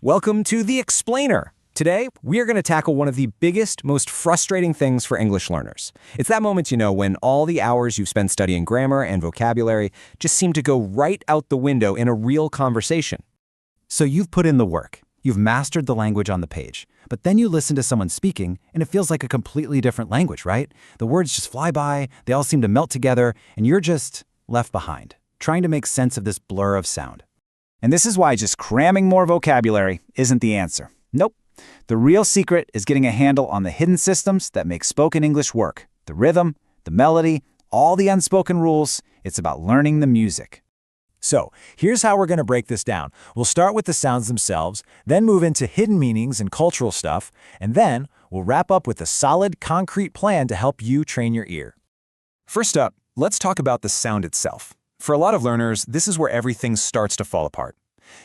Welcome to The Explainer. Today, we are going to tackle one of the biggest, most frustrating things for English learners. It's that moment, when all the hours you've spent studying grammar and vocabulary just seem to go right out the window in a real conversation. So you've put in the work. You've mastered the language on the page. But then you listen to someone speaking, and it feels like a completely different language, right? The words just fly by, they all seem to melt together, and you're just left behind, trying to make sense of this blur of sound. And this is why just cramming more vocabulary isn't the answer. Nope. The real secret is getting a handle on the hidden systems that make spoken English work. The rhythm, the melody, all the unspoken rules. It's about learning the music. So, here's how we're going to break this down. We'll start with the sounds themselves, then move into hidden meanings and cultural stuff, and then we'll wrap up with a solid, concrete plan to help you train your ear. First up, let's talk about the sound itself. For a lot of learners, this is where everything starts to fall apart.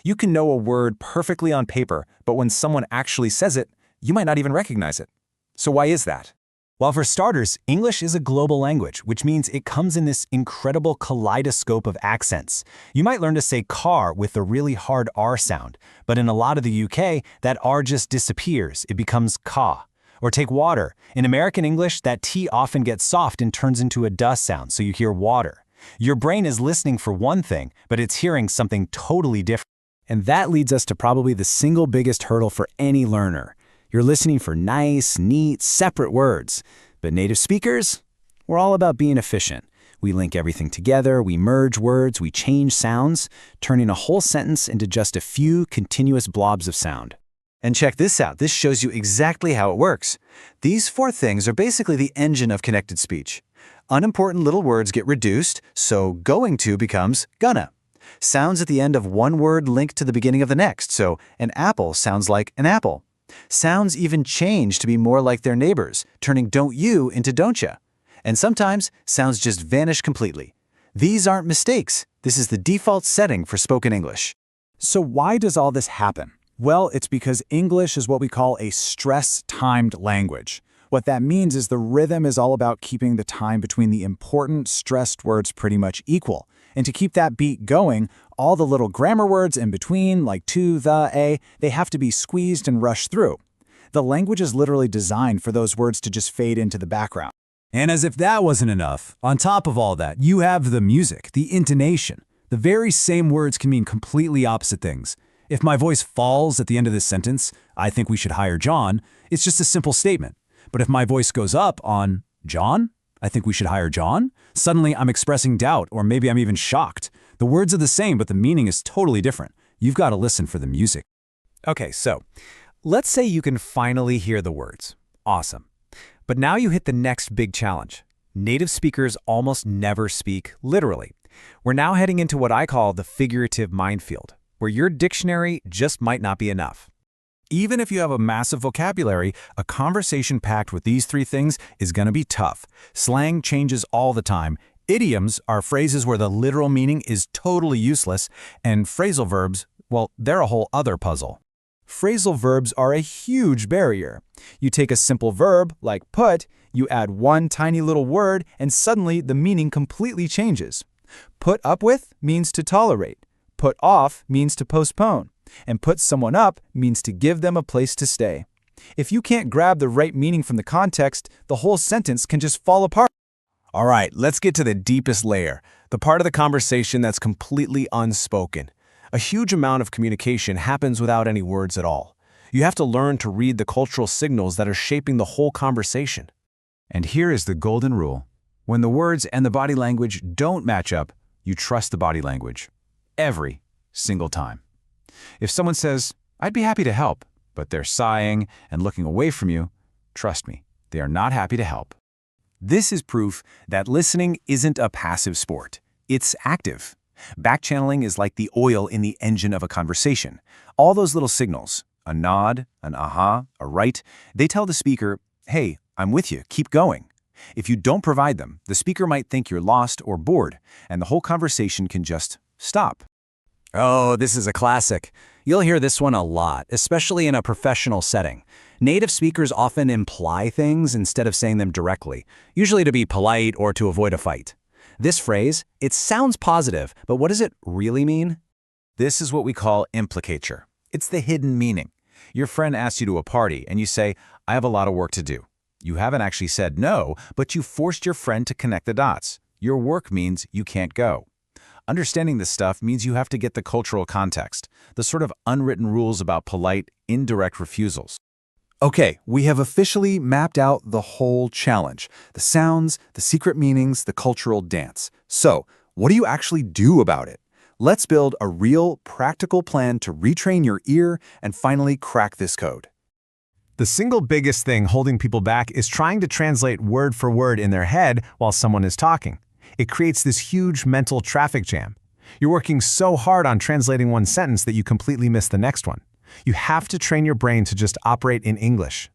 You can know a word perfectly on paper, but when someone actually says it, you might not even recognize it. So why is that? Well, for starters, English is a global language, which means it comes in this incredible kaleidoscope of accents. You might learn to say car with a really hard R sound, but in a lot of the UK, that R just disappears. It becomes ka. Or take water. In American English, that T often gets soft and turns into a duh sound, so you hear water. Your brain is listening for one thing, but it's hearing something totally different. And that leads us to probably the single biggest hurdle for any learner. You're listening for nice, neat, separate words. But native speakers, we're all about being efficient. We link everything together, we merge words, we change sounds, turning a whole sentence into just a few continuous blobs of sound. And check this out. This shows you exactly how it works. These four things are basically the engine of connected speech. Unimportant little words get reduced, so going to becomes gonna. Sounds at the end of one word link to the beginning of the next, so an apple sounds like an apple. Sounds even change to be more like their neighbors, turning don't you into don't ya. And sometimes, sounds just vanish completely. These aren't mistakes. This is the default setting for spoken English. So why does all this happen? Well, it's because English is what we call a stress-timed language. What that means is the rhythm is all about keeping the time between the important, stressed words pretty much equal. And to keep that beat going, all the little grammar words in between, like to, the, a, they have to be squeezed and rushed through. The language is literally designed for those words to just fade into the background. And as if that wasn't enough, on top of all that, you have the music, the intonation. The very same words can mean completely opposite things. If my voice falls at the end of this sentence, I think we should hire John, it's just a simple statement. But if my voice goes up on John, I think we should hire John, suddenly I'm expressing doubt, or maybe I'm even shocked. The words are the same, but the meaning is totally different. You've got to listen for the music. Okay, so let's say you can finally hear the words. Awesome. But now you hit the next big challenge. Native speakers almost never speak literally. We're now heading into what I call the figurative minefield, where your dictionary just might not be enough. Even if you have a massive vocabulary, a conversation packed with these three things is going to be tough. Slang changes all the time. Idioms are phrases where the literal meaning is totally useless, and phrasal verbs, well, they're a whole other puzzle. Phrasal verbs are a huge barrier. You take a simple verb, like put, you add one tiny little word, and suddenly the meaning completely changes. Put up with means to tolerate. Put off means to postpone. And put someone up means to give them a place to stay. If you can't grab the right meaning from the context, the whole sentence can just fall apart. All right, let's get to the deepest layer, the part of the conversation that's completely unspoken. A huge amount of communication happens without any words at all. You have to learn to read the cultural signals that are shaping the whole conversation. And here is the golden rule. When the words and the body language don't match up, you trust the body language. Every single time. If someone says, "I'd be happy to help," but they're sighing and looking away from you, trust me, they are not happy to help. This is proof that listening isn't a passive sport. It's active. Backchanneling is like the oil in the engine of a conversation. All those little signals, a nod, an aha, a right, they tell the speaker, "Hey, I'm with you, keep going." If you don't provide them, the speaker might think you're lost or bored, and the whole conversation can just stop. Oh, this is a classic. You'll hear this one a lot, especially in a professional setting. Native speakers often imply things instead of saying them directly, usually to be polite or to avoid a fight. This phrase, it sounds positive, but what does it really mean? This is what we call implicature. It's the hidden meaning. Your friend asks you to a party, and you say, I have a lot of work to do. You haven't actually said no, but you forced your friend to connect the dots. Your work means you can't go. Understanding this stuff means you have to get the cultural context, the sort of unwritten rules about polite, indirect refusals. Okay, we have officially mapped out the whole challenge. The sounds, the secret meanings, the cultural dance. So, what do you actually do about it? Let's build a real, practical plan to retrain your ear and finally crack this code. The single biggest thing holding people back is trying to translate word for word in their head while someone is talking. It creates this huge mental traffic jam. You're working so hard on translating one sentence that you completely miss the next one. You have to train your brain to just operate in English.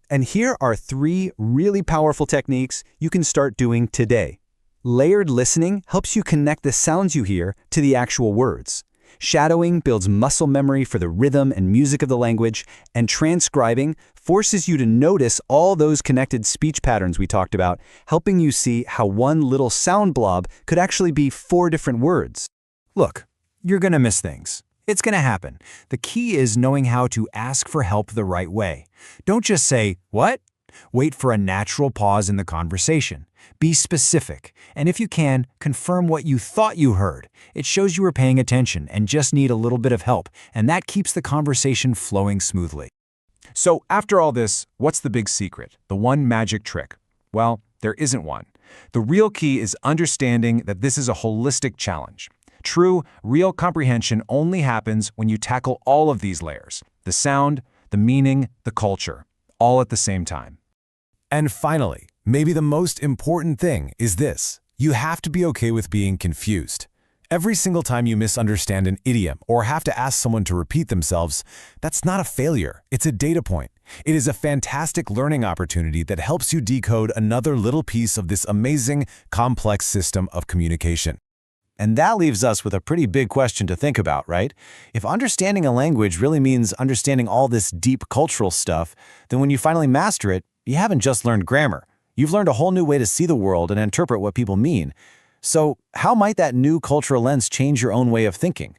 And here are 3 really powerful techniques you can start doing today. Layered listening helps you connect the sounds you hear to the actual words. Shadowing builds muscle memory for the rhythm and music of the language, and transcribing forces you to notice all those connected speech patterns we talked about, helping you see how one little sound blob could actually be 4 different words. Look, you're going to miss things. It's going to happen. The key is knowing how to ask for help the right way. Don't just say, "What?" Wait for a natural pause in the conversation. Be specific, and if you can, confirm what you thought you heard. It shows you were paying attention and just need a little bit of help, and that keeps the conversation flowing smoothly. So after all this, what's the big secret? The one magic trick? Well, there isn't one. The real key is understanding that this is a holistic challenge. True, real comprehension only happens when you tackle all of these layers: the sound, the meaning, the culture, all at the same time. And finally, maybe the most important thing is this: you have to be okay with being confused. Every single time you misunderstand an idiom or have to ask someone to repeat themselves, that's not a failure, it's a data point. It is a fantastic learning opportunity that helps you decode another little piece of this amazing, complex system of communication. And that leaves us with a pretty big question to think about, right? If understanding a language really means understanding all this deep cultural stuff, then when you finally master it, you haven't just learned grammar. You've learned a whole new way to see the world and interpret what people mean. So how might that new cultural lens change your own way of thinking?